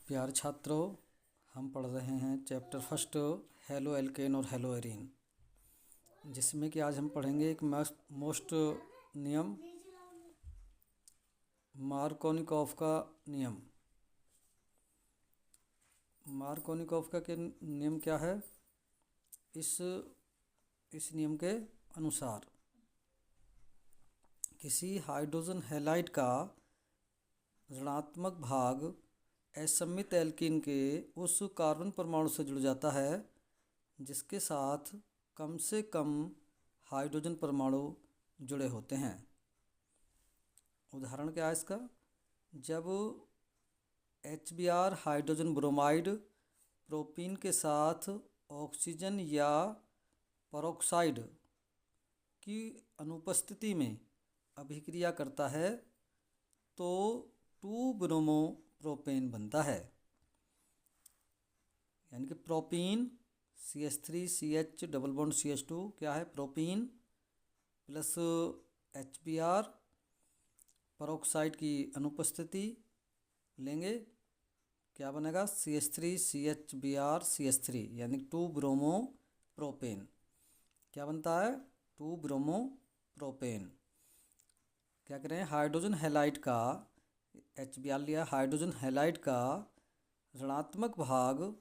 प्यारे छात्रों, हम पढ़ रहे हैं चैप्टर फर्स्ट हेलो एल्केन और हेलो एरीन, जिसमें कि आज हम पढ़ेंगे एक मोस्ट नियम, मार्कोनिकॉफ का नियम। मार्कोनिकॉफ का नियम क्या है? इस नियम के अनुसार किसी हाइड्रोजन हैलाइड का ऋणात्मक भाग असममित एल्कीन के उस कार्बन परमाणु से जुड़ जाता है जिसके साथ कम से कम हाइड्रोजन परमाणु जुड़े होते हैं। उदाहरण क्या है इसका? जब HBr हाइड्रोजन ब्रोमाइड प्रोपीन के साथ ऑक्सीजन या पेरोक्साइड की अनुपस्थिति में अभिक्रिया करता है तो 2 ब्रोमो प्रोपेन बनता है। यानी कि propene CH3CH double bond CH2 क्या है? प्रोपीन प्लस HBr पेरोक्साइड की अनुपस्थिति लेंगे, क्या बनेगा? CH3CHBr CH3 यानी 2 ब्रोमो प्रोपेन। क्या बनता है? 2 ब्रोमो प्रोपेन। क्या करें? हाइड्रोजन हैलाइड का HBr लिया, हाइड्रोजन हैलाइड का ऋणात्मक भाग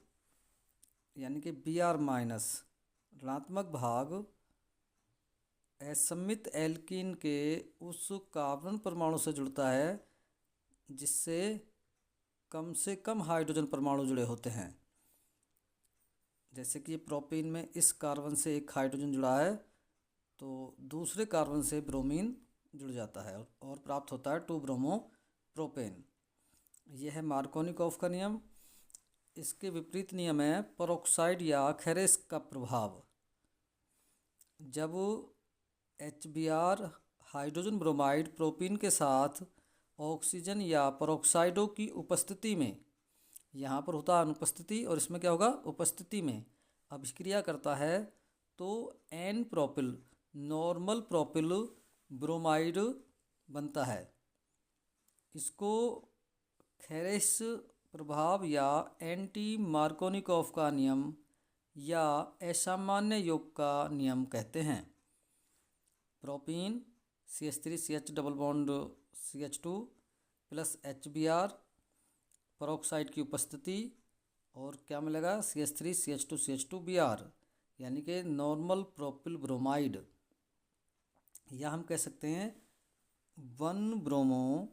यानी कि Br माइनस ऋणात्मक भाग असममित एल्कीन के उस कार्बन परमाणु से जुड़ता है जिससे कम से कम हाइड्रोजन परमाणु जुड़े होते हैं। जैसे कि प्रोपीन में इस कार्बन से एक हाइड्रोजन जुड़ा है तो दूसरे कार्बन से ब्रोमीन जुड़ जाता है और प्राप्त होता है 2 ब्रोमो प्रोपेन। यह है मार्कोनिकॉफ का नियम। इसके विपरीत नियम है पेरोक्साइड या खेरेस का प्रभाव। जब HBr हाइड्रोजन ब्रोमाइड प्रोपीन के साथ ऑक्सीजन या पेरोक्साइडों की उपस्थिति में, यहाँ पर होता है अनुपस्थिति और इसमें क्या होगा? उपस्थिति में अभिक्रिया करता है तो N propyl normal propyl bromide बनता है। इसको खेरेस प्रभाव या एंटी मार्कोनिकॉफ का नियम या असामान्य योग का नियम कहते हैं। Propene CH3CH double bond CH2 plus HBr peroxide की उपस्थिति और क्या मिलेगा? CH3CH2CH2Br यानी कि नॉर्मल प्रोपिल ब्रोमाइड, या हम कह सकते हैं 1 ब्रोमो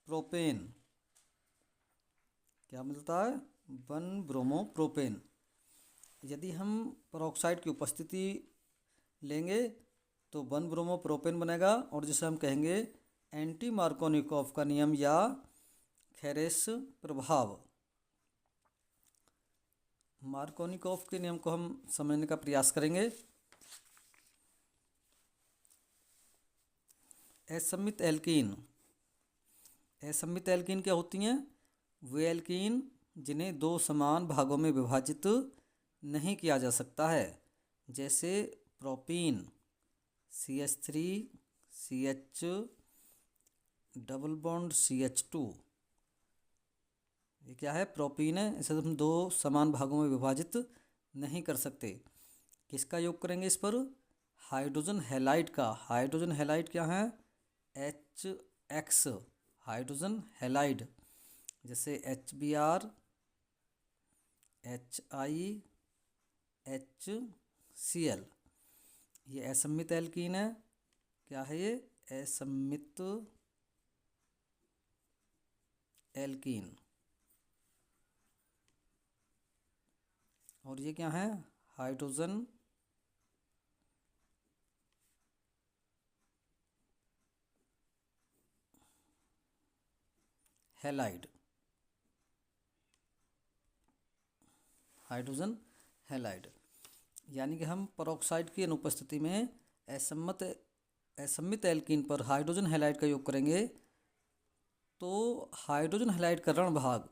प्रोपेन। क्या मिलता है? 1 ब्रोमो प्रोपेन। यदि हम पेरोक्साइड की उपस्थिति लेंगे तो 1 ब्रोमो प्रोपेन बनेगा और जिसे हम कहेंगे एंटी मार्कोनिकॉफ का नियम या खेरेस प्रभाव। मार्कोनिकॉफ के नियम को हम समझने का प्रयास करेंगे। असममित एल्कीन। असममित एल्कीन क्या होती हैं? वे एल्कीन जिन्हें 2 समान भागों में विभाजित नहीं किया जा सकता है, जैसे propene CH3CH double bond CH2। ये क्या है? प्रोपीन है, इसे हम 2 समान भागों में विभाजित नहीं कर सकते। किसका योग करेंगे इस पर? हाइड्रोजन हैलाइड का। हाइड्रोजन हैलाइड क्या है? HX हाइड्रोजन हैलाइड, जैसे HBr HiHCl। ये असममित एल्कीन है। क्या है ये? असममित एल्कीन। और ये क्या है? Hydrogen halide. हाइड्रोजन हैलाइड यानी कि हम पेरोक्साइड की अनुपस्थिति में असममित एल्कीन पर हाइड्रोजन हैलाइड का योग करेंगे तो हाइड्रोजन हैलाइड का ऋण भाग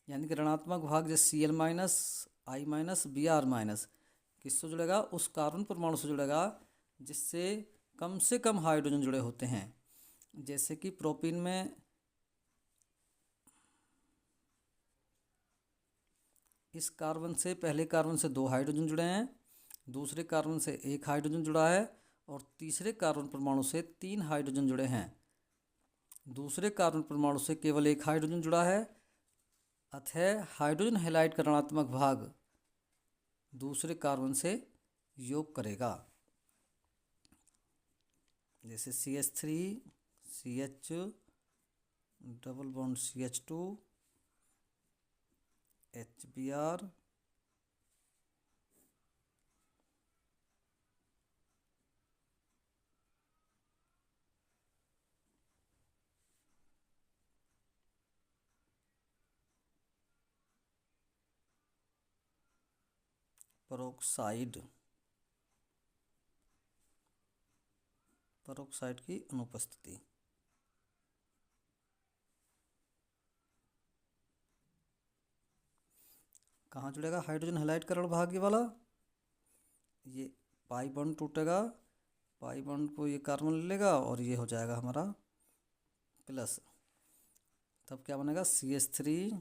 यानी कि ऋणात्मक भाग जैसे Cl minus I minus Br minus किससे जुड़ेगा? उस कार्बन परमाणु से जुड़ेगा जिससे कम से कम हाइड्रोजन जुड़े होते हैं। जैसे कि प्रोपीन में इस कार्बन से, पहले कार्बन से 2 हाइड्रोजन जुड़े हैं, दूसरे कार्बन से 1 हाइड्रोजन जुड़ा है और तीसरे कार्बन परमाणु से 3 हाइड्रोजन जुड़े हैं। दूसरे कार्बन परमाणु से केवल 1 हाइड्रोजन जुड़ा है, अतः हाइड्रोजन हैलाइड का ऋणात्मक भाग दूसरे कार्बन से योग करेगा। जैसे CH3 CH double bond CH2 HBr peroxide की अनुपस्थिति। कहाँ जुड़ेगा हाइड्रोजन हैलाइड का ऋण भाग, ये वाला, ये पाई बॉन्ड टूटेगा, पाई बॉन्ड को ये कार्बन ले लेगा और ये हो जाएगा हमारा प्लस। तब क्या बनेगा CH3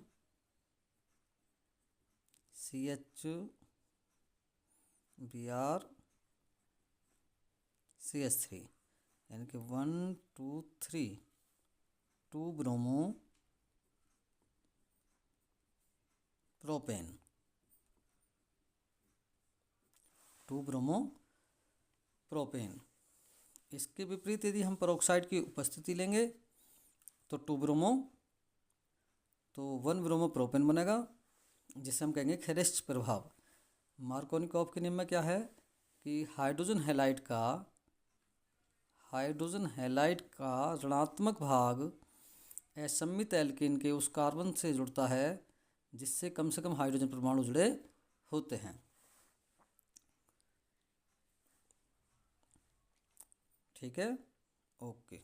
CHBr CH3, यानी कि 1 2 3 2 ब्रोमो प्रोपेन, 2 ब्रोमो प्रोपेन। इसके विपरीत यदि हम पेरोक्साइड की उपस्थिति लेंगे तो 1 ब्रोमो प्रोपेन बनेगा, जिसे हम कहेंगे खेरेस्ट प्रभाव। मार्कोनिकॉफ के नियम में क्या है कि हाइड्रोजन हैलाइड का ऋणात्मक भाग असममित एल्केन के उस कार्बन से जुड़ता है जिससे कम से कम हाइड्रोजन परमाणु जुड़े होते हैं। ठीक है, ओके।